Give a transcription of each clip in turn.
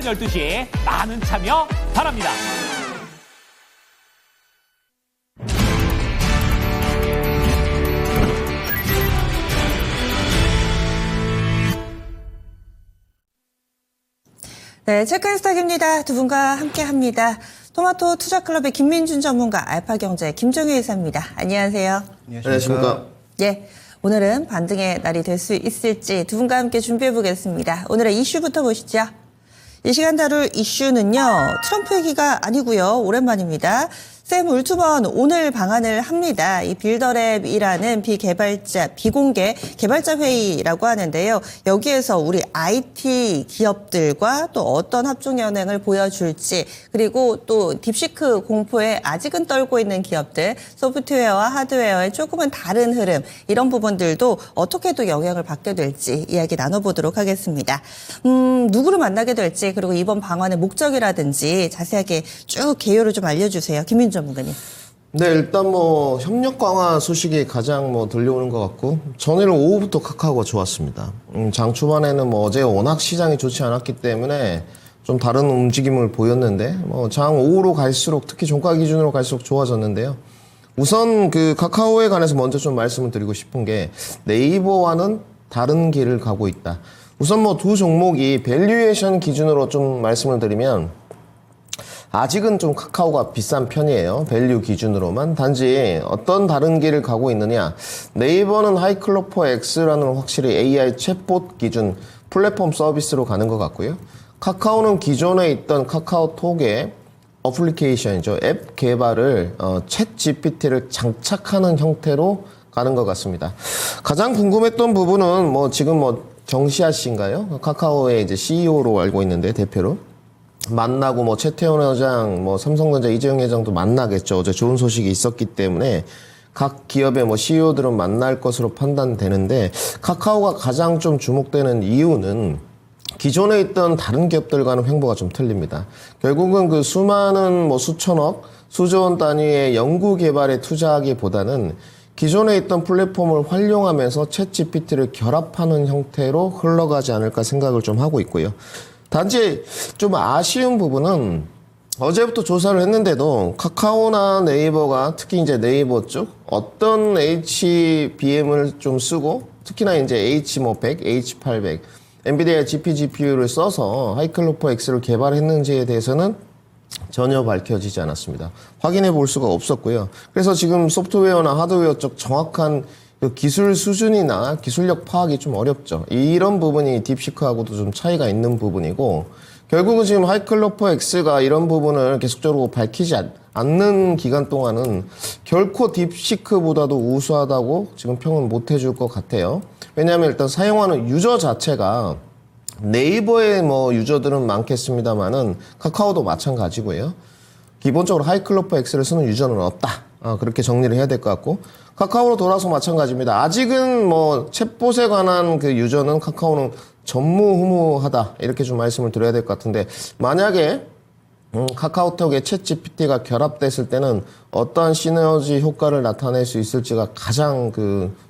12시 많은 참여 바랍니다. 네, 체크인스탁입니다. 두 분과 함께합니다. 토마토 투자클럽의 김민준 전문가, 알파경제 김종희 이사입니다. 안녕하세요. 안녕하십니까. 예, 오늘은 반등의 날이 될 수 있을지 두 분과 함께 준비해보겠습니다. 오늘의 이슈부터 보시죠. 이 시간 다룰 이슈는요, 트럼프 얘기가 아니고요, 오랜만입니다. 샘 울트먼 오늘 방한을 합니다. 이 빌더랩이라는 비공개 개발자 회의라고 하는데요. 여기에서 우리 IT 기업들과 또 어떤 합종 연행을 보여줄지, 그리고 또 딥시크 공포에 아직은 떨고 있는 기업들, 소프트웨어와 하드웨어의 조금은 다른 흐름, 이런 부분들도 어떻게 또 영향을 받게 될지 이야기 나눠보도록 하겠습니다. 누구를 만나게 될지, 그리고 이번 방한의 목적이라든지 자세하게 쭉 개요를 좀 알려주세요. 김민준 전문가님. 네, 일단 협력 강화 소식이 가장 들려오는 것 같고, 전일 오후부터 카카오가 좋았습니다. 장 초반에는 어제 워낙 시장이 좋지 않았기 때문에 좀 다른 움직임을 보였는데, 장 오후로 갈수록, 특히 종가 기준으로 갈수록 좋아졌는데요. 우선 그 카카오에 관해서 먼저 좀 말씀을 드리고 싶은 게, 네이버와는 다른 길을 가고 있다. 우선 두 종목이 밸류에이션 기준으로 좀 말씀을 드리면, 아직은 좀 카카오가 비싼 편이에요. 밸류 기준으로만. 단지 어떤 다른 길을 가고 있느냐. 네이버는 하이클로퍼 X라는 확실히 AI 챗봇 기준 플랫폼 서비스로 가는 것 같고요. 카카오는 기존에 있던 카카오톡의 어플리케이션이죠. 앱 개발을 챗 GPT를 장착하는 형태로 가는 것 같습니다. 가장 궁금했던 부분은 지금 정시아 씨인가요? 카카오의 이제 CEO로 알고 있는데, 대표로. 만나고 최태원 회장, 삼성전자 이재용 회장도 만나겠죠. 어제 좋은 소식이 있었기 때문에 각 기업의 CEO들은 만날 것으로 판단되는데, 카카오가 가장 좀 주목되는 이유는 기존에 있던 다른 기업들과는 횡보가 좀 틀립니다. 결국은 그 수많은 수천억, 수조원 단위의 연구 개발에 투자하기보다는 기존에 있던 플랫폼을 활용하면서 챗 GPT를 결합하는 형태로 흘러가지 않을까 생각을 좀 하고 있고요. 단지 좀 아쉬운 부분은 어제부터 조사를 했는데도 카카오나 네이버가, 특히 이제 네이버 쪽 어떤 HBM을 좀 쓰고, 특히나 이제 H100, H800, 엔비디아 GPGPU를 써서 하이클로퍼 X를 개발했는지에 대해서는 전혀 밝혀지지 않았습니다. 확인해 볼 수가 없었고요. 그래서 지금 소프트웨어나 하드웨어 쪽 정확한 기술 수준이나 기술력 파악이 좀 어렵죠. 이런 부분이 딥시크하고도 좀 차이가 있는 부분이고, 결국은 지금 하이클로퍼 X가 이런 부분을 계속적으로 밝히지 않는 기간 동안은 결코 딥시크보다도 우수하다고 지금 평은 못 해줄 것 같아요. 왜냐하면 일단 사용하는 유저 자체가 네이버의 유저들은 많겠습니다만은 카카오도 마찬가지고요. 기본적으로 하이클로퍼 X를 쓰는 유저는 없다. 그렇게 정리를 해야 될 것 같고, 카카오로 돌아서 마찬가지입니다. 아직은 챗봇에 관한 그 유저는 카카오는 전무후무하다, 이렇게 좀 말씀을 드려야 될 것 같은데, 만약에 카카오톡에 챗 GPT가 결합됐을 때는 어떠한 시너지 효과를 나타낼 수 있을지가 가장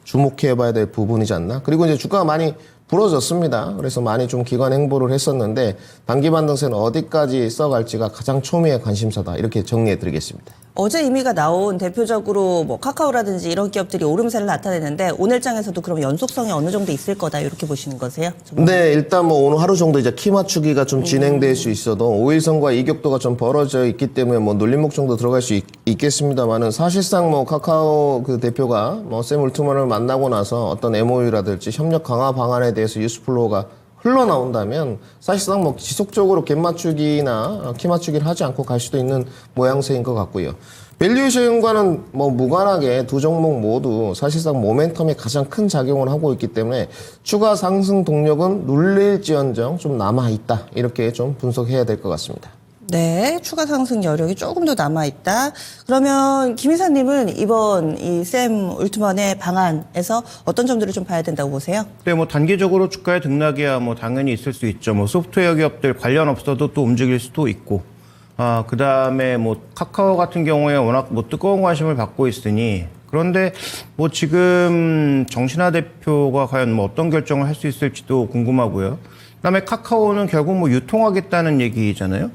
주목해 봐야 될 부분이지 않나. 그리고 이제 주가가 많이 부러졌습니다. 그래서 많이 좀 기관 행보를 했었는데, 단기 반등세는 어디까지 써갈지가 가장 초미의 관심사다, 이렇게 정리해 드리겠습니다. 어제 의미가 나온 대표적으로 카카오라든지 이런 기업들이 오름세를 나타내는데, 오늘 장에서도 그럼 연속성이 어느 정도 있을 거다, 이렇게 보시는 거세요? 네, 일단 오늘 하루 정도 이제 키 맞추기가 좀 진행될 수 있어도 5일선과 이격도가 좀 벌어져 있기 때문에 놀림목 정도 들어갈 수 있겠습니다만은, 사실상 카카오 그 대표가 샘 울트먼을 만나고 나서 어떤 MOU라든지 협력 강화 방안에 대해서 뉴스플로우가 흘러나온다면 사실상 지속적으로 갭 맞추기나 키 맞추기를 하지 않고 갈 수도 있는 모양새인 것 같고요. 밸류에이션과는 무관하게 두 종목 모두 사실상 모멘텀이 가장 큰 작용을 하고 있기 때문에 추가 상승 동력은 눌릴지언정 좀 남아있다, 이렇게 좀 분석해야 될 것 같습니다. 네, 추가 상승 여력이 조금 더 남아있다. 그러면 김 이사님은 이번 이 샘 울트먼의 방안에서 어떤 점들을 좀 봐야 된다고 보세요? 네, 단기적으로 주가의 등락이야 당연히 있을 수 있죠. 소프트웨어 기업들 관련 없어도 또 움직일 수도 있고, 그 다음에 카카오 같은 경우에 워낙 뜨거운 관심을 받고 있으니, 그런데 지금 정신화 대표가 과연 어떤 결정을 할 수 있을지도 궁금하고요. 그다음에 카카오는 결국 뭐 유통하겠다는 얘기잖아요.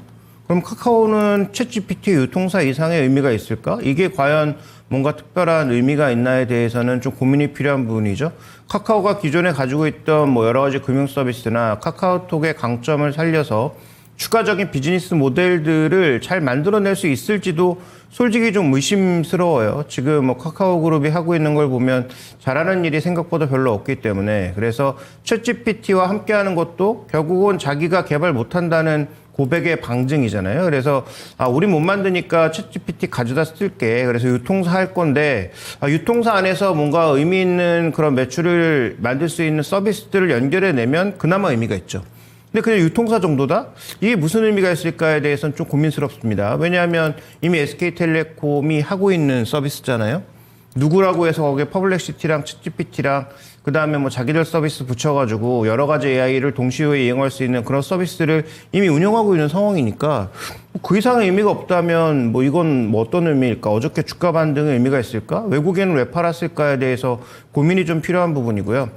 그럼 카카오는 챗GPT 유통사 이상의 의미가 있을까? 이게 과연 뭔가 특별한 의미가 있나에 대해서는 좀 고민이 필요한 부분이죠. 카카오가 기존에 가지고 있던 뭐 여러 가지 금융 서비스나 카카오톡의 강점을 살려서 추가적인 비즈니스 모델들을 잘 만들어낼 수 있을지도 솔직히 좀 의심스러워요. 지금 뭐 카카오 그룹이 하고 있는 걸 보면 잘하는 일이 생각보다 별로 없기 때문에, 그래서 챗GPT와 함께하는 것도 결국은 자기가 개발 못한다는 고백의 방증이잖아요. 그래서 우리 못 만드니까 챗GPT 가져다 쓸게. 그래서 유통사 할 건데 유통사 안에서 뭔가 의미 있는 그런 매출을 만들 수 있는 서비스들을 연결해내면 그나마 의미가 있죠. 근데 그냥 유통사 정도다? 이게 무슨 의미가 있을까에 대해서는 좀 고민스럽습니다. 왜냐하면 이미 SK텔레콤이 하고 있는 서비스잖아요. 누구라고 해서 거기에 퍼블렉시티랑 챗GPT랑 그 다음에 뭐 자기들 서비스 붙여가지고 여러 가지 AI를 동시에 이용할 수 있는 그런 서비스를 이미 운영하고 있는 상황이니까 그 이상의 의미가 없다면 뭐 이건 뭐 어떤 의미일까? 어저께 주가 반등의 의미가 있을까? 외국에는 왜 팔았을까에 대해서 고민이 좀 필요한 부분이고요.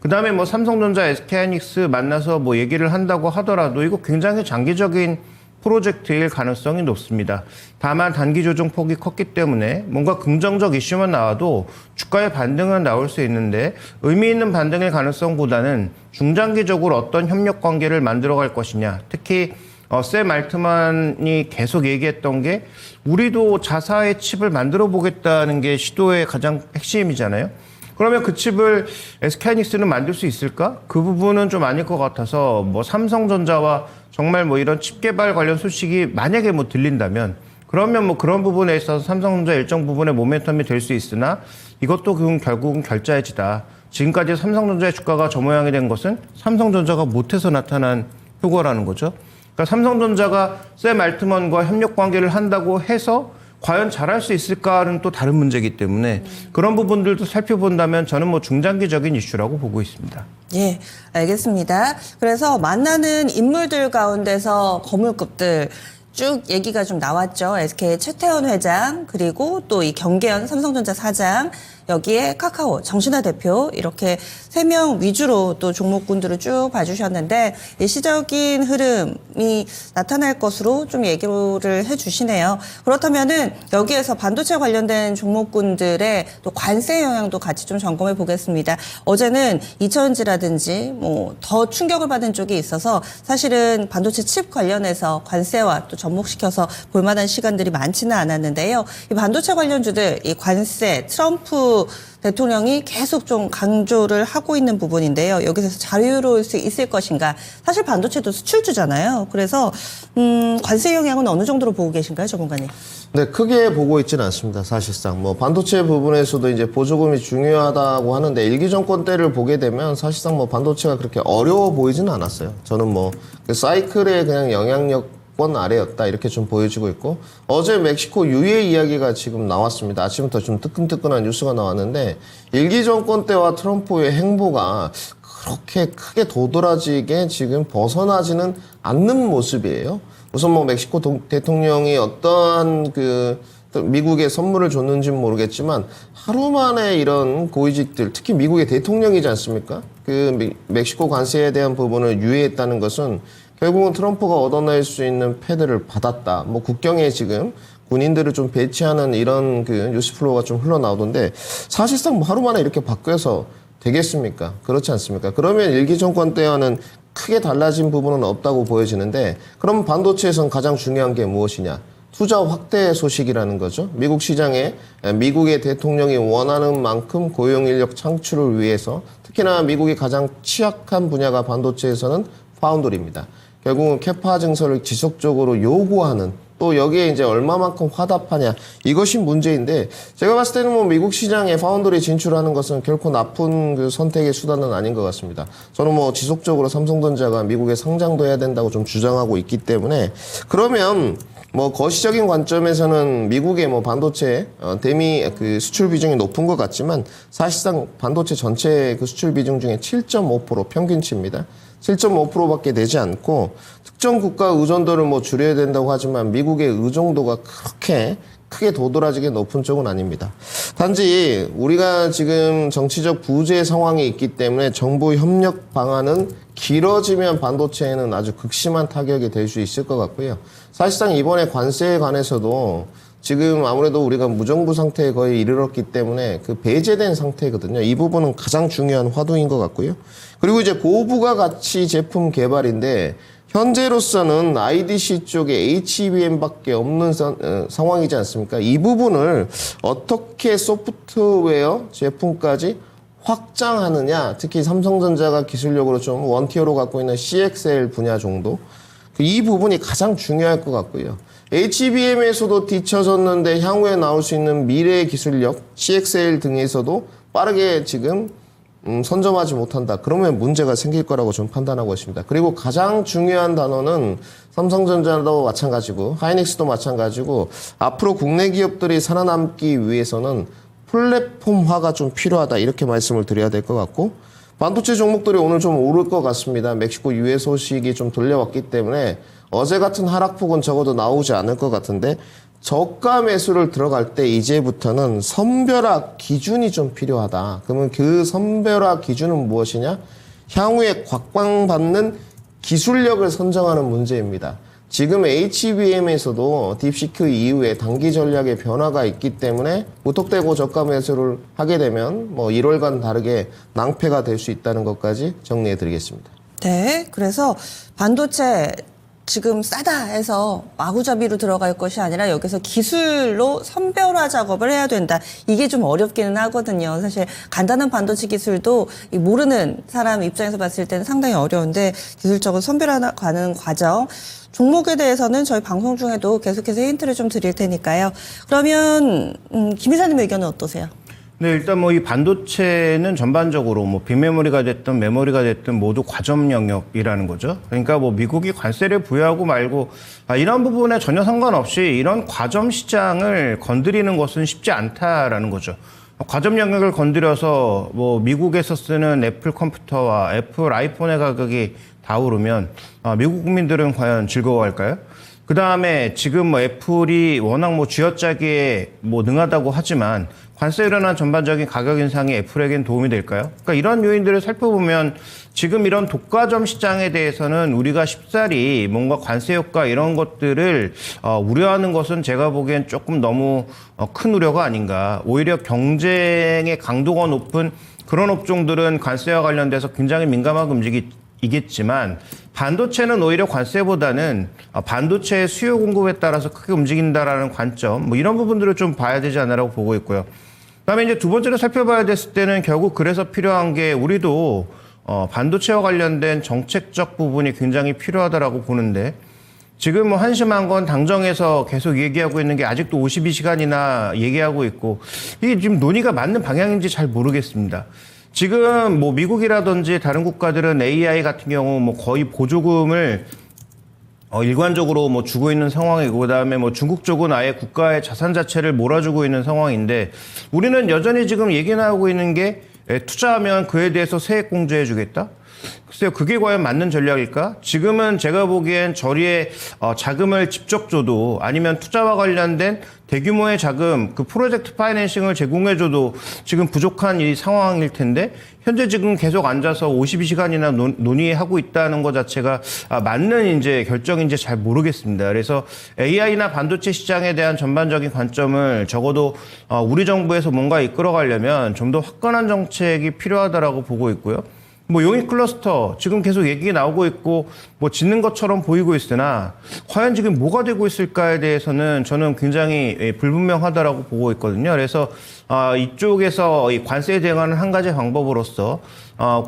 그 다음에 뭐 삼성전자, SK하이닉스 만나서 뭐 얘기를 한다고 하더라도 이거 굉장히 장기적인 프로젝트일 가능성이 높습니다. 다만 단기 조정 폭이 컸기 때문에 뭔가 긍정적 이슈만 나와도 주가의 반등은 나올 수 있는데 의미 있는 반등의 가능성보다는 중장기적으로 어떤 협력 관계를 만들어갈 것이냐. 특히 샘 알트만이 계속 얘기했던 게 우리도 자사의 칩을 만들어 보겠다는 게 시도의 가장 핵심이잖아요. 그러면 그 칩을 SK하이닉스는 만들 수 있을까? 그 부분은 좀 아닐 것 같아서 뭐 삼성전자와 정말 뭐 이런 칩 개발 관련 소식이 만약에 뭐 들린다면 그러면 뭐 그런 부분에 있어서 삼성전자 일정 부분의 모멘텀이 될 수 있으나 이것도 결국은 결자의 지다. 지금까지 삼성전자의 주가가 저 모양이 된 것은 삼성전자가 못해서 나타난 효과라는 거죠. 그러니까 삼성전자가 샘 알트먼과 협력 관계를 한다고 해서 과연 잘할 수 있을까는 또 다른 문제이기 때문에 그런 부분들도 살펴본다면 저는 뭐 중장기적인 이슈라고 보고 있습니다. 예, 알겠습니다. 그래서 만나는 인물들 가운데서 거물급들 쭉 얘기가 좀 나왔죠. SK 최태원 회장, 그리고 또 이 경계현 삼성전자 사장, 여기에 카카오 정신화 대표, 이렇게 3명 위주로 또 종목군들을 쭉 봐주셨는데 일시적인 흐름이 나타날 것으로 좀 얘기를 해주시네요. 그렇다면은 여기에서 반도체 관련된 종목군들의 또 관세 영향도 같이 좀 점검해 보겠습니다. 어제는 이천지라든지 뭐 더 충격을 받은 쪽이 있어서 사실은 반도체 칩 관련해서 관세와 또 접목시켜서 볼만한 시간들이 많지는 않았는데요. 이 반도체 관련주들, 이 관세, 트럼프 대통령이 계속 좀 강조를 하고 있는 부분인데요. 여기서 자유로울 수 있을 것인가. 사실 반도체도 수출주잖아요. 그래서 관세 영향은 어느 정도로 보고 계신가요, 전문가님? 네, 크게 보고 있지는 않습니다. 사실상 뭐 반도체 부분에서도 이제 보조금이 중요하다고 하는데 일기 정권 때를 보게 되면 사실상 뭐 반도체가 그렇게 어려워 보이지는 않았어요. 저는 뭐 그 사이클의 그냥 영향력권 아래였다 이렇게 좀 보여지고 있고, 어제 멕시코 유예 이야기가 지금 나왔습니다. 아침부터 좀 뜨끈뜨끈한 뉴스가 나왔는데 일기 정권 때와 트럼프의 행보가 그렇게 크게 도드라지게 지금 벗어나지는 않는 모습이에요. 우선 뭐 멕시코 대통령이 어떠한 미국에 선물을 줬는지는 모르겠지만 하루 만에 이런 고위직들, 특히 미국의 대통령이지 않습니까? 멕시코 관세에 대한 부분을 유예했다는 것은 결국은 트럼프가 얻어낼 수 있는 패드를 받았다. 뭐 국경에 지금 군인들을 좀 배치하는 이런 뉴스 플로우가 좀 흘러나오던데 사실상 뭐 하루 만에 이렇게 바뀌어서 되겠습니까? 그렇지 않습니까? 그러면 일기 정권 때와는 크게 달라진 부분은 없다고 보여지는데, 그럼 반도체에선 가장 중요한 게 무엇이냐? 투자 확대 소식이라는 거죠. 미국 시장에 미국의 대통령이 원하는 만큼 고용 인력 창출을 위해서, 특히나 미국이 가장 취약한 분야가 반도체에서는 파운드리입니다. 결국은 캐파 증설을 지속적으로 요구하는, 또 여기에 이제 얼마만큼 화답하냐, 이것이 문제인데, 제가 봤을 때는 뭐 미국 시장에 파운드리 진출하는 것은 결코 나쁜 선택의 수단은 아닌 것 같습니다. 저는 뭐 지속적으로 삼성전자가 미국에 상장도 해야 된다고 좀 주장하고 있기 때문에, 그러면 뭐 거시적인 관점에서는 미국의 뭐 반도체 대미 수출 비중이 높은 것 같지만 사실상 반도체 전체 수출 비중 중에 7.5% 평균치입니다. 7.5%밖에 되지 않고, 특정 국가 의존도를 뭐 줄여야 된다고 하지만 미국의 의존도가 그렇게 크게 도드라지게 높은 쪽은 아닙니다. 단지 우리가 지금 정치적 부재 상황이 있기 때문에 정부 협력 방안은 길어지면 반도체에는 아주 극심한 타격이 될 수 있을 것 같고요. 사실상 이번에 관세에 관해서도 지금 아무래도 우리가 무정부 상태에 거의 이르렀기 때문에 그 배제된 상태거든요. 이 부분은 가장 중요한 화두인 것 같고요. 그리고 이제 고부가 가치 제품 개발인데 현재로서는 IDC 쪽에 HBM밖에 없는 상황이지 않습니까? 이 부분을 어떻게 소프트웨어 제품까지 확장하느냐, 특히 삼성전자가 기술력으로 좀 원티어로 갖고 있는 CXL 분야 정도, 이 부분이 가장 중요할 것 같고요. HBM에서도 뒤처졌는데 향후에 나올 수 있는 미래의 기술력, CXL 등에서도 빠르게 지금 선점하지 못한다. 그러면 문제가 생길 거라고 좀 판단하고 있습니다. 그리고 가장 중요한 단어는 삼성전자도 마찬가지고 하이닉스도 마찬가지고 앞으로 국내 기업들이 살아남기 위해서는 플랫폼화가 좀 필요하다. 이렇게 말씀을 드려야 될 것 같고 반도체 종목들이 오늘 좀 오를 것 같습니다. 멕시코 유해 소식이 좀 들려왔기 때문에 어제 같은 하락폭은 적어도 나오지 않을 것 같은데 저가 매수를 들어갈 때 이제부터는 선별화 기준이 좀 필요하다. 그러면 그 선별화 기준은 무엇이냐? 향후에 곽광받는 기술력을 선정하는 문제입니다. 지금 HBM에서도 딥시크 이후에 단기 전략의 변화가 있기 때문에 무턱대고 저가 매수를 하게 되면 뭐 1월과는 다르게 낭패가 될 수 있다는 것까지 정리해 드리겠습니다. 네, 그래서 반도체 지금 싸다 해서 마구잡이로 들어갈 것이 아니라 여기서 기술로 선별화 작업을 해야 된다. 이게 좀 어렵기는 하거든요. 사실 간단한 반도체 기술도 모르는 사람 입장에서 봤을 때는 상당히 어려운데 기술적으로 선별화가는 과정. 종목에 대해서는 저희 방송 중에도 계속해서 힌트를 좀 드릴 테니까요. 그러면 김 이사님 의견은 어떠세요? 네, 일단 뭐 이 반도체는 전반적으로 뭐 빅메모리가 됐든 메모리가 됐든 모두 과점 영역이라는 거죠. 그러니까 뭐 미국이 관세를 부여하고 말고 이런 부분에 전혀 상관없이 이런 과점 시장을 건드리는 것은 쉽지 않다라는 거죠. 과점 영역을 건드려서 뭐 미국에서 쓰는 애플 컴퓨터와 애플 아이폰의 가격이 다 오르면 미국 국민들은 과연 즐거워할까요? 그 다음에 지금 뭐 애플이 워낙 뭐 쥐어짜기에 뭐 능하다고 하지만 관세로 인한 전반적인 가격 인상이 애플에겐 도움이 될까요? 그러니까 이런 요인들을 살펴보면 지금 이런 독과점 시장에 대해서는 우리가 쉽사리 뭔가 관세 효과 이런 것들을 우려하는 것은 제가 보기엔 조금 너무 큰 우려가 아닌가. 오히려 경쟁의 강도가 높은 그런 업종들은 관세와 관련돼서 굉장히 민감한 움직이겠지만 반도체는 오히려 관세보다는 반도체의 수요 공급에 따라서 크게 움직인다라는 관점, 뭐 이런 부분들을 좀 봐야 되지 않나라고 보고 있고요. 그다음에 이제 두 번째로 살펴봐야 됐을 때는 결국 그래서 필요한 게 우리도 반도체와 관련된 정책적 부분이 굉장히 필요하다라고 보는데 지금 뭐 한심한 건 당정에서 계속 얘기하고 있는 게 아직도 52시간이나 얘기하고 있고 이게 지금 논의가 맞는 방향인지 잘 모르겠습니다. 지금 뭐 미국이라든지 다른 국가들은 AI 같은 경우 뭐 거의 보조금을 일관적으로 뭐 주고 있는 상황이고 그다음에 뭐 중국 쪽은 아예 국가의 자산 자체를 몰아주고 있는 상황인데 우리는 여전히 지금 얘기 나오고 있는 게 투자하면 그에 대해서 세액 공제해 주겠다. 글쎄요, 그게 과연 맞는 전략일까? 지금은 제가 보기엔 저리에 자금을 직접 줘도 아니면 투자와 관련된 대규모의 자금, 그 프로젝트 파이낸싱을 제공해줘도 지금 부족한 이 상황일 텐데 현재 지금 계속 앉아서 52시간이나 논의하고 있다는 것 자체가 맞는 이제 결정인지 잘 모르겠습니다. 그래서 AI나 반도체 시장에 대한 전반적인 관점을 적어도 우리 정부에서 뭔가 이끌어가려면 좀 더 화끈한 정책이 필요하다라고 보고 있고요. 뭐 용인 클러스터 지금 계속 얘기가 나오고 있고 뭐 짓는 것처럼 보이고 있으나 과연 지금 뭐가 되고 있을까에 대해서는 저는 굉장히 불분명하다라고 보고 있거든요. 그래서 이쪽에서 이 관세에 대응하는 한 가지 방법으로서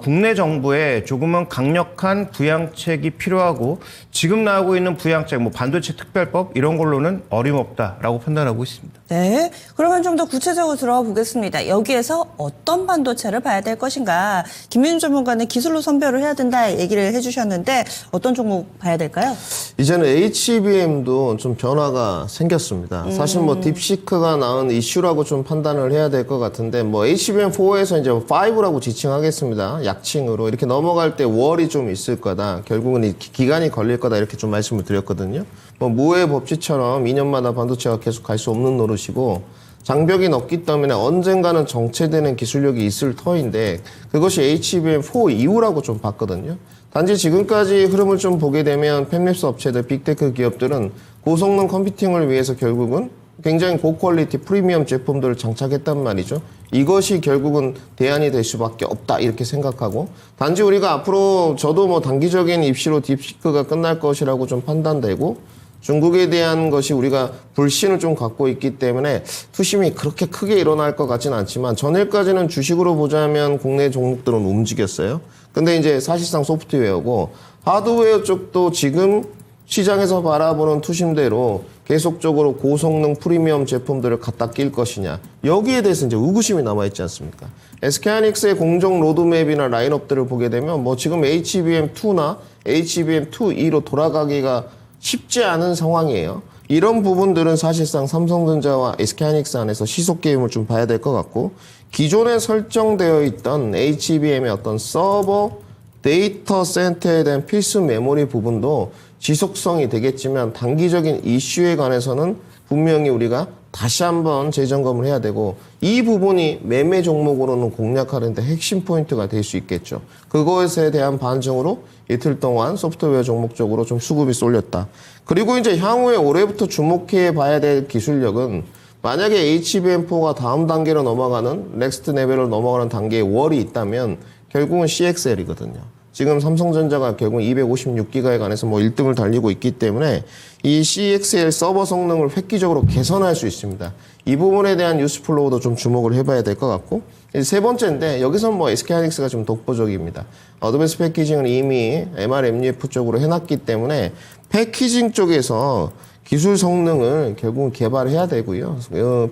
국내 정부에 조금은 강력한 부양책이 필요하고 지금 나오고 있는 부양책, 뭐 반도체 특별법 이런 걸로는 어림없다라고 판단하고 있습니다. 네, 그러면 좀 더 구체적으로 들어가 보겠습니다. 여기에서 어떤 반도체를 봐야 될 것인가? 김민준 전문가는 기술로 선별을 해야 된다 얘기를 해주셨는데 어떤 종목 봐야 될까요? 이제는 HBM도 좀 변화가 생겼습니다. 사실 뭐 딥시크가 낳은 이슈라고 좀 판단을 해야 될 것 같은데, 뭐 HBM4에서 이제 5라고 지칭하겠습니다. 약칭으로. 이렇게 넘어갈 때 월이 좀 있을 거다. 결국은 이 기간이 걸릴 거다. 이렇게 좀 말씀을 드렸거든요. 뭐 무의 법칙처럼 2년마다 반도체가 계속 갈 수 없는 노릇이고, 장벽이 높기 때문에 언젠가는 정체되는 기술력이 있을 터인데, 그것이 HBM4 이후라고 좀 봤거든요. 단지 지금까지 흐름을 좀 보게 되면 팹립스 업체들, 빅테크 기업들은 고성능 컴퓨팅을 위해서 결국은 굉장히 고퀄리티 프리미엄 제품들을 장착했단 말이죠. 이것이 결국은 대안이 될 수밖에 없다 이렇게 생각하고, 단지 우리가 앞으로 저도 뭐 단기적인 입시로 딥시크가 끝날 것이라고 좀 판단되고, 중국에 대한 것이 우리가 불신을 좀 갖고 있기 때문에 투심이 그렇게 크게 일어날 것 같지는 않지만, 전일까지는 주식으로 보자면 국내 종목들은 움직였어요. 근데 이제 사실상 소프트웨어고, 하드웨어 쪽도 지금 시장에서 바라보는 투심대로 계속적으로 고성능 프리미엄 제품들을 갖다 낄 것이냐, 여기에 대해서 이제 의구심이 남아있지 않습니까? SK하이닉스의 공정 로드맵이나 라인업들을 보게 되면 뭐 지금 HBM2나 HBM2E로 돌아가기가 쉽지 않은 상황이에요. 이런 부분들은 사실상 삼성전자와 SK하이닉스 안에서 시속 게임을 좀 봐야 될 것 같고, 기존에 설정되어 있던 HBM의 어떤 서버 데이터 센터에 대한 필수 메모리 부분도 지속성이 되겠지만, 단기적인 이슈에 관해서는 분명히 우리가 다시 한번 재점검을 해야 되고, 이 부분이 매매 종목으로는 공략하는데 핵심 포인트가 될 수 있겠죠. 그것에 대한 반증으로 이틀 동안 소프트웨어 종목 쪽으로 좀 수급이 쏠렸다. 그리고 이제 향후에 올해부터 주목해 봐야 될 기술력은, 만약에 HBM4가 다음 단계로 넘어가는, 넥스트 레벨로 넘어가는 단계에 월이 있다면 결국은 CXL이거든요. 지금 삼성전자가 결국 256기가에 관해서 뭐 1등을 달리고 있기 때문에 이 CXL 서버 성능을 획기적으로 개선할 수 있습니다. 이 부분에 대한 뉴스플로우도 좀 주목을 해봐야 될 것 같고, 세 번째인데, 여기서는 뭐 SK하이닉스가 좀 독보적입니다. 어드밴스 패키징을 이미 MRMUF 쪽으로 해놨기 때문에 패키징 쪽에서 기술 성능을 결국은 개발해야 되고요.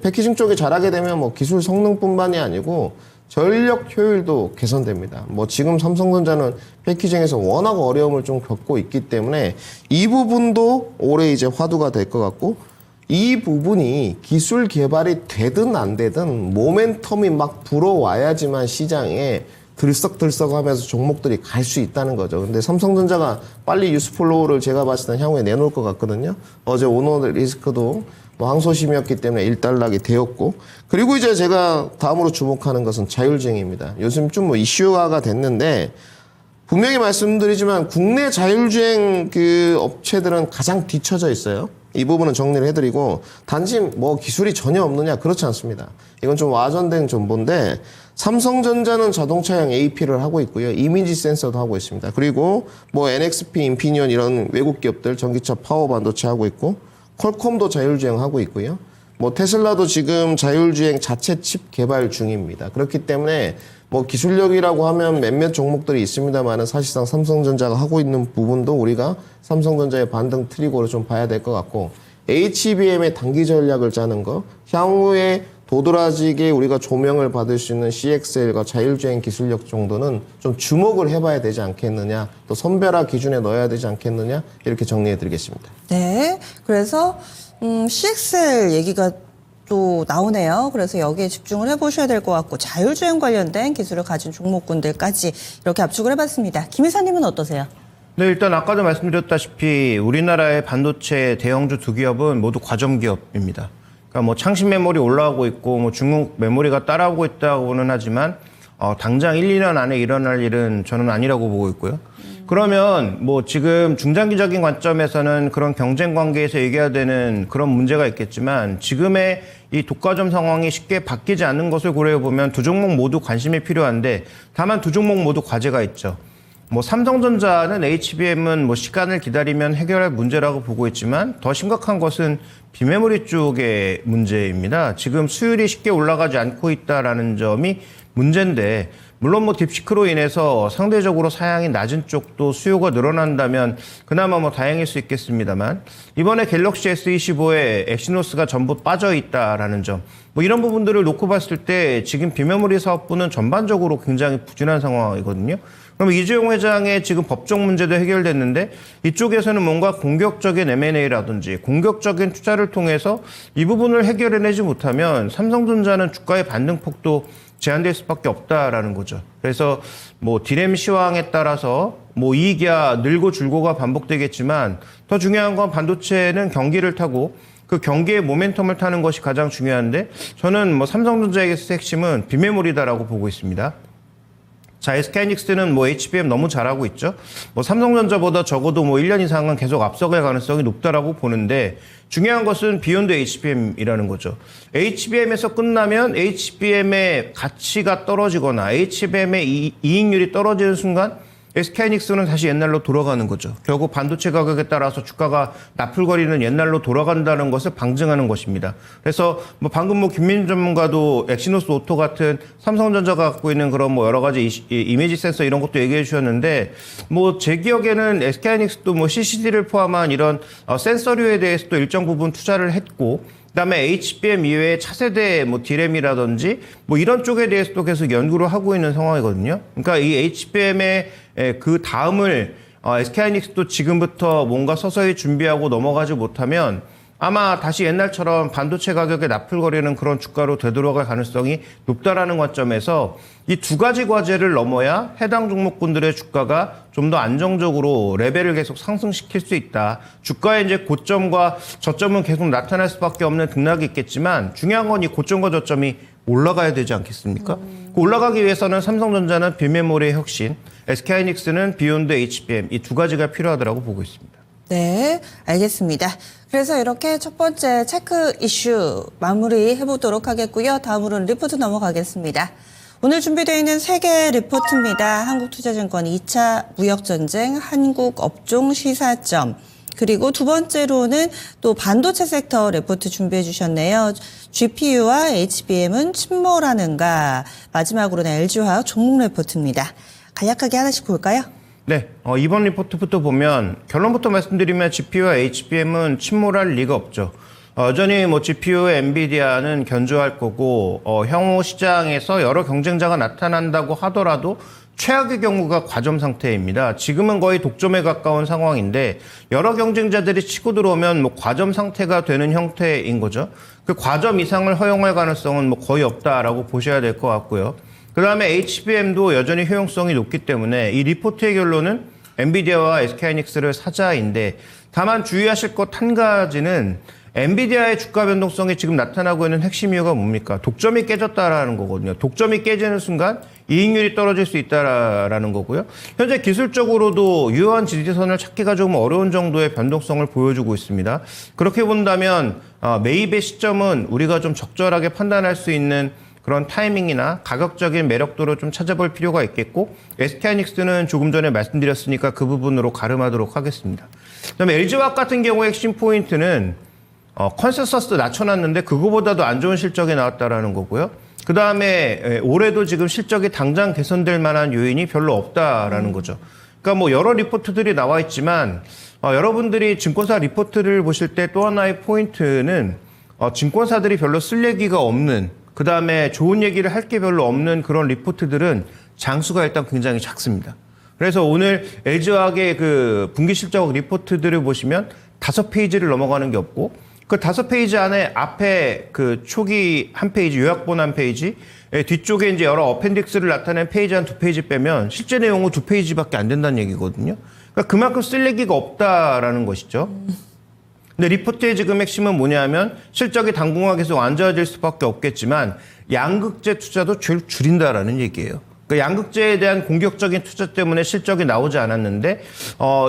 패키징 쪽에 잘하게 되면 뭐 기술 성능뿐만이 아니고 전력 효율도 개선됩니다. 뭐 지금 삼성전자는 패키징에서 워낙 어려움을 좀 겪고 있기 때문에 이 부분도 올해 이제 화두가 될 것 같고, 이 부분이 기술 개발이 되든 안 되든 모멘텀이 막 불어와야지만 시장에 들썩들썩 하면서 종목들이 갈 수 있다는 거죠. 근데 삼성전자가 빨리 뉴스플로우를 제가 봤을 때 향후에 내놓을 것 같거든요. 어제 오너 리스크도 뭐 항소심이었기 때문에 일단락이 되었고, 그리고 이제 제가 다음으로 주목하는 것은 자율주행입니다. 요즘 좀 뭐 이슈화가 됐는데, 분명히 말씀드리지만 국내 자율주행 그 업체들은 가장 뒤처져 있어요. 이 부분은 정리를 해드리고, 단지 뭐 기술이 전혀 없느냐, 그렇지 않습니다. 이건 좀 와전된 정보인데, 삼성전자는 자동차용 AP를 하고 있고요. 이미지 센서도 하고 있습니다. 그리고 뭐 NXP, 인피니언 이런 외국 기업들 전기차 파워 반도체 하고 있고, 퀄콤도 자율주행 하고 있고요. 뭐 테슬라도 지금 자율주행 자체 칩 개발 중입니다. 그렇기 때문에 뭐 기술력이라고 하면 몇몇 종목들이 있습니다만은, 사실상 삼성전자가 하고 있는 부분도 우리가 삼성전자의 반등 트리거로 좀 봐야 될 것 같고, HBM의 단기 전략을 짜는 거, 향후에 도드라지게 우리가 조명을 받을 수 있는 CXL과 자율주행 기술력 정도는 좀 주목을 해봐야 되지 않겠느냐, 또 선별화 기준에 넣어야 되지 않겠느냐, 이렇게 정리해 드리겠습니다. 네. 그래서 CXL 얘기가 또 나오네요. 그래서 여기에 집중을 해보셔야 될 것 같고, 자율주행 관련된 기술을 가진 종목군들까지 이렇게 압축을 해봤습니다. 김 이사님은 어떠세요? 네, 일단 아까도 말씀드렸다시피 우리나라의 반도체 대형주 두 기업은 모두 과점기업입니다. 그러니까 뭐 창신 메모리 올라오고 있고, 뭐 중국 메모리가 따라오고 있다고는 하지만 당장 1, 2년 안에 일어날 일은 저는 아니라고 보고 있고요. 그러면 뭐 지금 중장기적인 관점에서는 그런 경쟁 관계에서 얘기해야 되는 그런 문제가 있겠지만, 지금의 이 독과점 상황이 쉽게 바뀌지 않는 것을 고려해 보면 두 종목 모두 관심이 필요한데, 다만 두 종목 모두 과제가 있죠. 뭐 삼성전자는 HBM은 뭐 시간을 기다리면 해결할 문제라고 보고 있지만, 더 심각한 것은 비메모리 쪽의 문제입니다. 지금 수율이 쉽게 올라가지 않고 있다라는 점이 문제인데, 물론 뭐 딥시크로 인해서 상대적으로 사양이 낮은 쪽도 수요가 늘어난다면 그나마 뭐 다행일 수 있겠습니다만, 이번에 갤럭시 S25에 엑시노스가 전부 빠져 있다라는 점, 뭐 이런 부분들을 놓고 봤을 때 지금 비메모리 사업부는 전반적으로 굉장히 부진한 상황이거든요. 그럼 이재용 회장의 지금 법적 문제도 해결됐는데 이쪽에서는 뭔가 공격적인 M&A라든지 공격적인 투자를 통해서 이 부분을 해결해내지 못하면 삼성전자는 주가의 반등폭도 제한될 수밖에 없다라는 거죠. 그래서 뭐 디램 시황에 따라서 뭐 이익이야 늘고 줄고가 반복되겠지만 더 중요한 건 반도체는 경기를 타고 그 경기의 모멘텀을 타는 것이 가장 중요한데 저는 뭐 삼성전자의 핵심은 비메모리다라고 보고 있습니다. 자, SK하이닉스는 뭐 HBM 너무 잘하고 있죠. 뭐 삼성전자보다 적어도 뭐 1년 이상은 계속 앞서갈 가능성이 높다라고 보는데 중요한 것은 비욘드 HBM이라는 거죠. HBM에서 끝나면 HBM의 가치가 떨어지거나 HBM의 이익률이 떨어지는 순간 SK하이닉스는 다시 옛날로 돌아가는 거죠. 결국 반도체 가격에 따라서 주가가 나풀거리는 옛날로 돌아간다는 것을 방증하는 것입니다. 그래서 뭐 방금 뭐 김민준 전문가도 엑시노스 오토 같은 삼성전자가 갖고 있는 그런 뭐 여러 가지 이미지 센서 이런 것도 얘기해 주셨는데 뭐 제 기억에는 SK하이닉스도 뭐 CCD를 포함한 이런 센서류에 대해서도 일정 부분 투자를 했고 그다음에 HBM 이외에 차세대 뭐 디램이라든지 뭐 이런 쪽에 대해서도 계속 연구를 하고 있는 상황이거든요. 그러니까 이 HBM의 그 다음을 SK하이닉스도 지금부터 뭔가 서서히 준비하고 넘어가지 못하면 아마 다시 옛날처럼 반도체 가격에 나풀거리는 그런 주가로 되돌아갈 가능성이 높다라는 관점에서 이 두 가지 과제를 넘어야 해당 종목군들의 주가가 좀 더 안정적으로 레벨을 계속 상승시킬 수 있다. 주가의 이제 고점과 저점은 계속 나타날 수밖에 없는 등락이 있겠지만 중요한 건 이 고점과 저점이 올라가야 되지 않겠습니까? 그 올라가기 위해서는 삼성전자는 비메모리의 혁신, SK하이닉스는 비욘드 HBM 이 두 가지가 필요하다고 보고 있습니다. 네, 알겠습니다. 그래서 이렇게 첫 번째 체크 이슈 마무리해보도록 하겠고요. 다음으로는 리포트 넘어가겠습니다. 오늘 준비되어 있는 3개 리포트입니다. 한국투자증권 2차 무역전쟁, 한국업종 시사점, 그리고 두 번째로는 또 반도체 섹터 리포트 준비해 주셨네요. GPU와 HBM은 침몰하는가, 마지막으로는 LG화학 종목 리포트입니다. 간략하게 하나씩 볼까요? 네, 이번 리포트부터 보면 결론부터 말씀드리면 GPU와 HBM은 침몰할 리가 없죠. 여전히 뭐 GPU의 엔비디아는 견조할 거고 향후 시장에서 여러 경쟁자가 나타난다고 하더라도 최악의 경우가 과점 상태입니다. 지금은 거의 독점에 가까운 상황인데 여러 경쟁자들이 치고 들어오면 뭐 과점 상태가 되는 형태인 거죠. 그 과점 이상을 허용할 가능성은 뭐 거의 없다라고 보셔야 될 것 같고요. 그 다음에 HBM도 여전히 효용성이 높기 때문에 이 리포트의 결론은 엔비디아와 SK하이닉스를 사자인데 다만 주의하실 것 한 가지는 엔비디아의 주가 변동성이 지금 나타나고 있는 핵심 이유가 뭡니까? 독점이 깨졌다라는 거거든요. 독점이 깨지는 순간 이익률이 떨어질 수 있다라는 거고요. 현재 기술적으로도 유효한 지지선을 찾기가 좀 어려운 정도의 변동성을 보여주고 있습니다. 그렇게 본다면 매입의 시점은 우리가 좀 적절하게 판단할 수 있는 그런 타이밍이나 가격적인 매력도를 좀 찾아볼 필요가 있겠고 SK하이닉스는 조금 전에 말씀드렸으니까 그 부분으로 가름하도록 하겠습니다. 그다음에 LG화학 같은 경우의 핵심 포인트는 컨센서스 낮춰놨는데 그거보다도 안 좋은 실적이 나왔다라는 거고요. 그 다음에 올해도 지금 실적이 당장 개선될 만한 요인이 별로 없다라는 거죠. 그러니까 뭐 여러 리포트들이 나와 있지만 여러분들이 증권사 리포트를 보실 때 또 하나의 포인트는 증권사들이 별로 쓸 얘기가 없는 그 다음에 좋은 얘기를 할 게 별로 없는 그런 리포트들은 장수가 일단 굉장히 작습니다. 그래서 오늘 LG화학의 그 분기 실적 리포트들을 보시면 5페이지를 넘어가는 게 없고 그 5페이지 안에 앞에 그 초기 한 페이지, 요약본 한 페이지, 뒤쪽에 이제 여러 어펜딕스를 나타낸 페이지 한 2페이지 빼면 실제 내용은 2페이지밖에 안 된다는 얘기거든요. 그러니까 그만큼 쓸 얘기가 없다라는 것이죠. 근데 리포트의 지금 핵심은 뭐냐면 실적이 당분간 계속 안 좋아질 수밖에 없겠지만 양극재 투자도 줄인다라는 얘기예요. 그 양극재에 대한 공격적인 투자 때문에 실적이 나오지 않았는데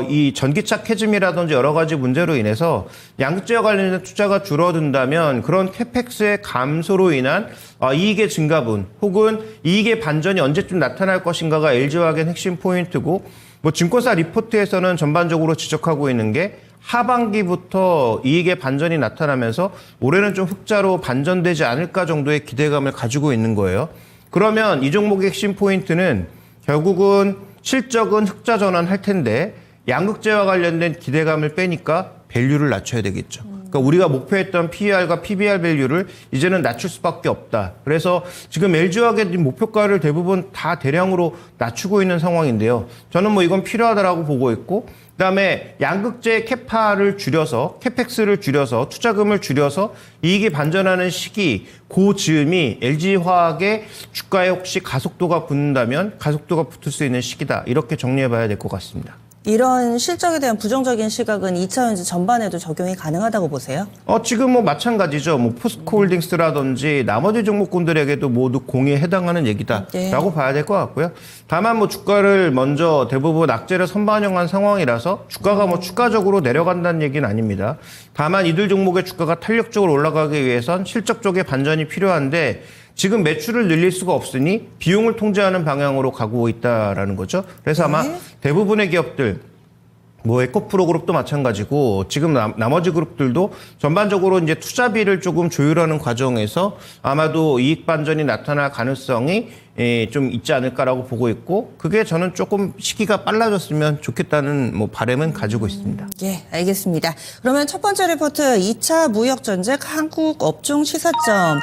이 전기차 캐즘이라든지 여러 가지 문제로 인해서 양극재와 관련된 투자가 줄어든다면 그런 캐펙스의 감소로 인한 이익의 증가분 혹은 이익의 반전이 언제쯤 나타날 것인가가 LG화학의 핵심 포인트고 뭐 증권사 리포트에서는 전반적으로 지적하고 있는 게 하반기부터 이익의 반전이 나타나면서 올해는 좀 흑자로 반전되지 않을까 정도의 기대감을 가지고 있는 거예요. 그러면 이 종목의 핵심 포인트는 결국은 실적은 흑자 전환할 텐데 양극재와 관련된 기대감을 빼니까 밸류를 낮춰야 되겠죠. 그러니까 우리가 목표했던 PER과 PBR 밸류를 이제는 낮출 수밖에 없다. 그래서 지금 LG화학의 목표가를 대부분 다 대량으로 낮추고 있는 상황인데요. 저는 뭐 이건 필요하다라고 보고 있고, 그다음에 양극재 캐파를 줄여서 캐펙스를 줄여서 투자금을 줄여서 이익이 반전하는 시기 그 즈음이 LG화학의 주가에 혹시 가속도가 붙는다면 가속도가 붙을 수 있는 시기다. 이렇게 정리해봐야 될 것 같습니다. 이런 실적에 대한 부정적인 시각은 2차전지 전반에도 적용이 가능하다고 보세요? 지금 뭐 마찬가지죠. 뭐 포스코홀딩스라든지 나머지 종목군들에게도 모두 공에 해당하는 얘기다라고 봐야 될 것 같고요. 다만 뭐 주가를 먼저 대부분 악재를 선반영한 상황이라서 주가가 뭐 추가적으로 내려간다는 얘기는 아닙니다. 다만 이들 종목의 주가가 탄력적으로 올라가기 위해선 실적 쪽에 반전이 필요한데 지금 매출을 늘릴 수가 없으니 비용을 통제하는 방향으로 가고 있다라는 거죠. 그래서 아마 대부분의 기업들, 뭐 에코프로 그룹도 마찬가지고 지금 나머지 그룹들도 전반적으로 이제 투자비를 조금 조율하는 과정에서 아마도 이익 반전이 나타날 가능성이 좀 있지 않을까라고 보고 있고, 그게 저는 조금 시기가 빨라졌으면 좋겠다는 뭐 바람은 가지고 있습니다. 예, 알겠습니다. 그러면 첫 번째 리포트 2차 무역 전쟁 한국 업종 시사점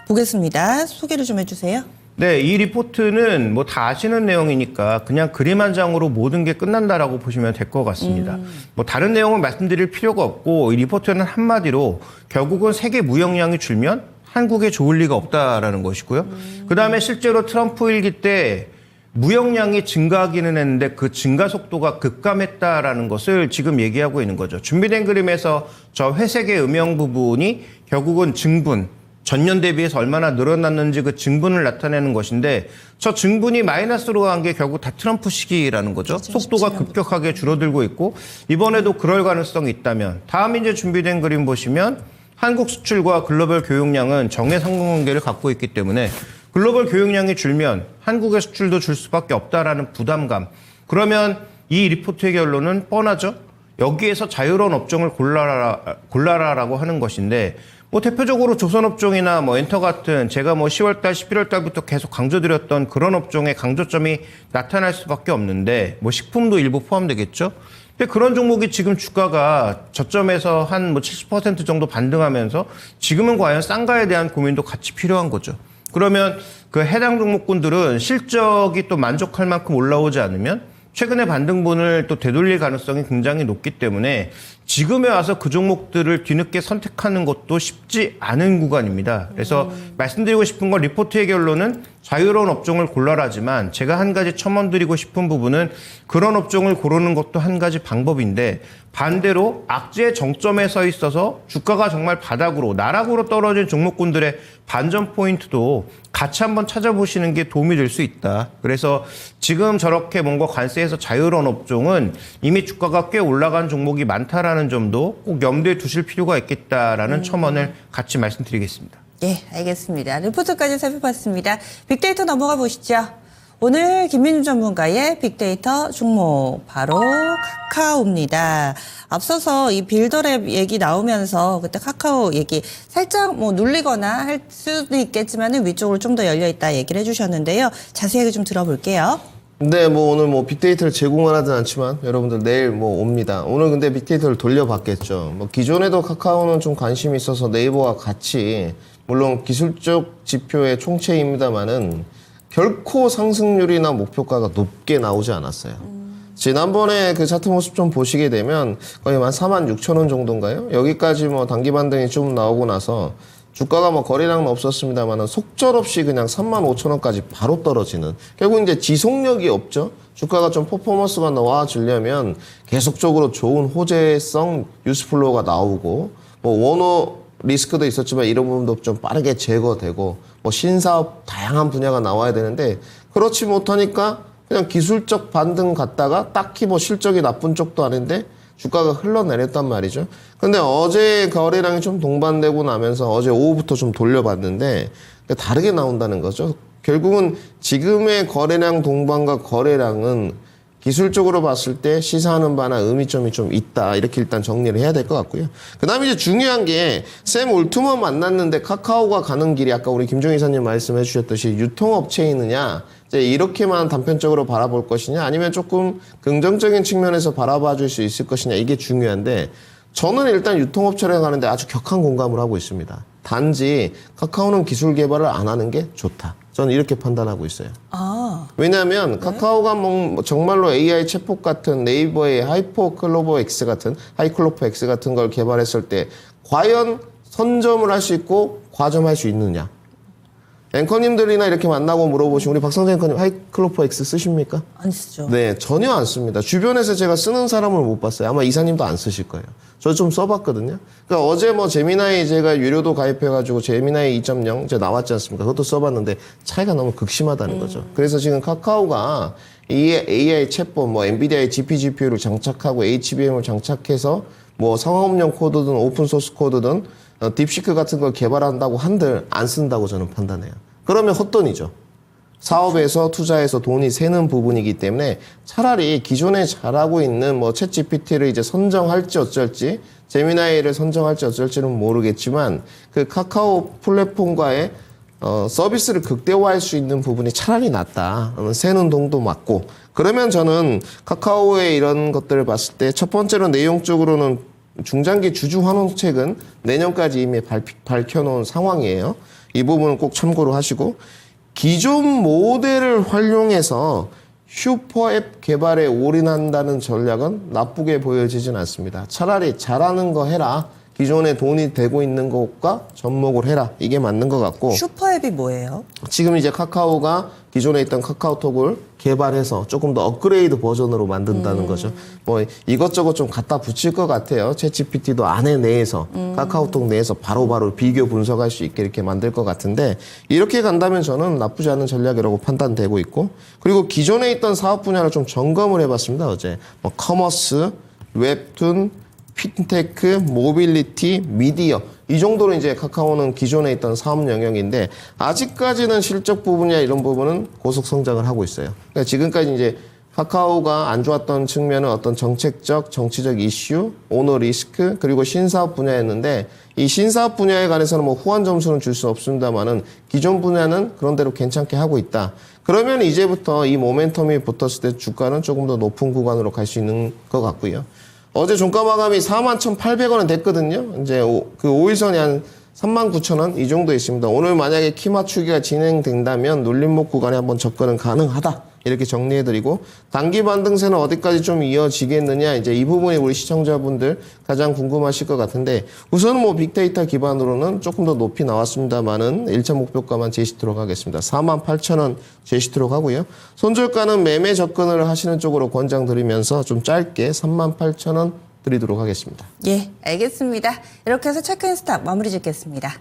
보겠습니다. 소개를 좀 해주세요. 네, 이 리포트는 뭐 다 아시는 내용이니까 그냥 그림 한 장으로 모든 게 끝난다라고 보시면 될 것 같습니다. 뭐 다른 내용은 말씀드릴 필요가 없고, 이 리포트는 한마디로 결국은 세계 무역량이 줄면 한국에 좋을 리가 없다라는 것이고요. 그다음에 실제로 트럼프 일기 때 무역량이 증가하기는 했는데 그 증가 속도가 급감했다라는 것을 지금 얘기하고 있는 거죠. 준비된 그림에서 저 회색의 음영 부분이 결국은 증분, 전년 대비해서 얼마나 늘어났는지 그 증분을 나타내는 것인데, 저 증분이 마이너스로 간 게 결국 다 트럼프 시기라는 거죠. 속도가 급격하게 줄어들고 있고, 이번에도 그럴 가능성이 있다면, 다음 이제 준비된 그림 보시면 한국 수출과 글로벌 교역량은 정의 상관관계를 갖고 있기 때문에 글로벌 교역량이 줄면 한국의 수출도 줄 수밖에 없다라는 부담감. 그러면 이 리포트의 결론은 뻔하죠. 여기에서 자유로운 업종을 골라라라고 하는 것인데, 뭐 대표적으로 조선업종이나 뭐 엔터 같은 제가 뭐 10월달, 11월달부터 계속 강조드렸던 그런 업종의 강조점이 나타날 수밖에 없는데, 뭐 식품도 일부 포함되겠죠. 근데 그런 종목이 지금 주가가 저점에서 한 뭐 70% 정도 반등하면서 지금은 과연 싼가에 대한 고민도 같이 필요한 거죠. 그러면 그 해당 종목군들은 실적이 또 만족할 만큼 올라오지 않으면 최근의 반등분을 또 되돌릴 가능성이 굉장히 높기 때문에 지금에 와서 그 종목들을 뒤늦게 선택하는 것도 쉽지 않은 구간입니다. 그래서 말씀드리고 싶은 건 리포트의 결론은 자유로운 업종을 골라라지만, 제가 한 가지 첨언드리고 싶은 부분은 그런 업종을 고르는 것도 한 가지 방법인데, 반대로 악재의 정점에 서 있어서 주가가 정말 바닥으로 나락으로 떨어진 종목군들의 반전 포인트도 같이 한번 찾아보시는 게 도움이 될 수 있다. 그래서 지금 저렇게 뭔가 관세에서 자유로운 업종은 이미 주가가 꽤 올라간 종목이 많다라는 점도 꼭 염두에 두실 필요가 있겠다라는 첨언을 같이 말씀드리겠습니다. 예, 알겠습니다. 리포트까지 살펴봤습니다. 빅데이터 넘어가 보시죠. 오늘 김민주 전문가의 빅데이터 종목 바로 카카오입니다. 앞서서 이 빌더랩 얘기 나오면서 그때 카카오 얘기 살짝 뭐 눌리거나 할 수도 있겠지만 위쪽으로 좀 더 열려있다 얘기를 해주셨는데요. 자세하게 좀 들어볼게요. 네, 뭐 오늘 뭐 빅데이터를 제공을 하진 않지만 여러분들 내일 뭐 옵니다. 오늘 근데 빅데이터를 돌려봤겠죠. 뭐 기존에도 카카오는 좀 관심이 있어서 네이버와 같이, 물론 기술적 지표의 총체입니다만은 결코 상승률이나 목표가가 높게 나오지 않았어요. 지난번에 그 차트 모습 좀 보시게 되면 거의 한 46,000원 정도인가요? 여기까지 뭐 단기 반등이 좀 나오고 나서 주가가 뭐 거래량은 없었습니다만은 속절없이 그냥 35,000원까지 바로 떨어지는, 결국 이제 지속력이 없죠. 주가가 좀 퍼포먼스가 나와주려면 계속적으로 좋은 호재성 뉴스플로우가 나오고, 뭐 원호 리스크도 있었지만 이런 부분도 좀 빠르게 제거되고, 뭐 신사업 다양한 분야가 나와야 되는데 그렇지 못하니까 그냥 기술적 반등 갔다가 딱히 뭐 실적이 나쁜 쪽도 아닌데 주가가 흘러내렸단 말이죠. 근데 어제 거래량이 좀 동반되고 나면서 어제 오후부터 좀 돌려봤는데 다르게 나온다는 거죠. 결국은 지금의 거래량 동반과 거래량은 기술적으로 봤을 때 시사하는 바나 의미점이 좀 있다. 이렇게 일단 정리를 해야 될 것 같고요. 그 다음에 이제 중요한 게 샘 올트먼 만났는데 카카오가 가는 길이 아까 우리 김종희 이사님 말씀해 주셨듯이 유통업체이느냐, 이제 이렇게만 단편적으로 바라볼 것이냐, 아니면 조금 긍정적인 측면에서 바라봐 줄 수 있을 것이냐, 이게 중요한데, 저는 일단 유통업체를 가는데 아주 격한 공감을 하고 있습니다. 단지 카카오는 기술 개발을 안 하는 게 좋다. 저는 이렇게 판단하고 있어요. 왜냐하면 카카오가 뭐 정말로 AI 챗봇 같은 네이버의 하이클로버 X 같은 걸 개발했을 때 과연 선점을 할 수 있고 과점할 수 있느냐. 앵커님들이나 이렇게 만나고 물어보시면 우리 박성재 앵커님 하이클로퍼 X 쓰십니까? 안 쓰죠. 네, 전혀 안 씁니다. 주변에서 제가 쓰는 사람을 못 봤어요. 아마 이사님도 안 쓰실 거예요. 저 좀 써봤거든요. 그러니까 어제 뭐 제미나이 제가 유료도 가입해가지고 제미나이 2.0 이제 나왔지 않습니까? 그것도 써봤는데 차이가 너무 극심하다는 거죠. 그래서 지금 카카오가 이 AI 챗봇, 뭐 엔비디아의 GPGPU를 장착하고 HBM을 장착해서 뭐 상업용 코드든 오픈소스 코드든 딥시크 같은 걸 개발한다고 한들 안 쓴다고 저는 판단해요. 그러면 헛돈이죠. 사업에서 투자해서 돈이 새는 부분이기 때문에 차라리 기존에 잘하고 있는 뭐 챗GPT를 이제 선정할지 어쩔지, 제미나이를 선정할지 어쩔지는 모르겠지만 그 카카오 플랫폼과의 서비스를 극대화할 수 있는 부분이 차라리 낫다. 새는 돈도 맞고. 그러면 저는 카카오의 이런 것들을 봤을 때 첫 번째로 내용적으로는 중장기 주주 환원책은 내년까지 이미 밝혀놓은 상황이에요. 이 부분은 꼭 참고로 하시고 기존 모델을 활용해서 슈퍼앱 개발에 올인한다는 전략은 나쁘게 보여지진 않습니다. 차라리 잘하는 거 해라. 기존에 돈이 되고 있는 것과 접목을 해라. 이게 맞는 것 같고. 슈퍼앱이 뭐예요? 지금 이제 카카오가 기존에 있던 카카오톡을 개발해서 조금 더 업그레이드 버전으로 만든다는 거죠. 뭐 이것저것 좀 갖다 붙일 것 같아요. 챗GPT도 안에 내에서 카카오톡 내에서 바로바로 비교 분석할 수 있게 이렇게 만들 것 같은데 이렇게 간다면 저는 나쁘지 않은 전략이라고 판단되고 있고 그리고 기존에 있던 사업 분야를 좀 점검을 해봤습니다. 어제 뭐 커머스, 웹툰, 핀테크, 모빌리티, 미디어 이 정도로 이제 카카오는 기존에 있던 사업 영역인데 아직까지는 실적 부분이나 이런 부분은 고속 성장을 하고 있어요. 그러니까 지금까지 이제 카카오가 안 좋았던 측면은 어떤 정책적, 정치적 이슈, 오너 리스크 그리고 신사업 분야였는데 이 신사업 분야에 관해서는 뭐 후한 점수는 줄 수 없습니다만은 기존 분야는 그런 대로 괜찮게 하고 있다. 그러면 이제부터 이 모멘텀이 붙었을 때 주가는 조금 더 높은 구간으로 갈 수 있는 것 같고요. 어제 종가 마감이 41,800원은 됐거든요. 이제 그 5일선이 한 39,000원 이 정도 있습니다. 오늘 만약에 키 맞추기가 진행된다면 눌림목 구간에 한번 접근은 가능하다. 이렇게 정리해드리고 단기 반등세는 어디까지 좀 이어지겠느냐 이제 이 부분이 우리 시청자분들 가장 궁금하실 것 같은데 우선은 뭐 빅데이터 기반으로는 조금 더 높이 나왔습니다만은 1차 목표가만 제시토록 하겠습니다. 48,000원 제시토록 하고요. 손절가는 매매 접근을 하시는 쪽으로 권장드리면서 좀 짧게 38,000원 드리도록 하겠습니다. 예, 알겠습니다. 이렇게 해서 체크인 스탑 마무리 짓겠습니다.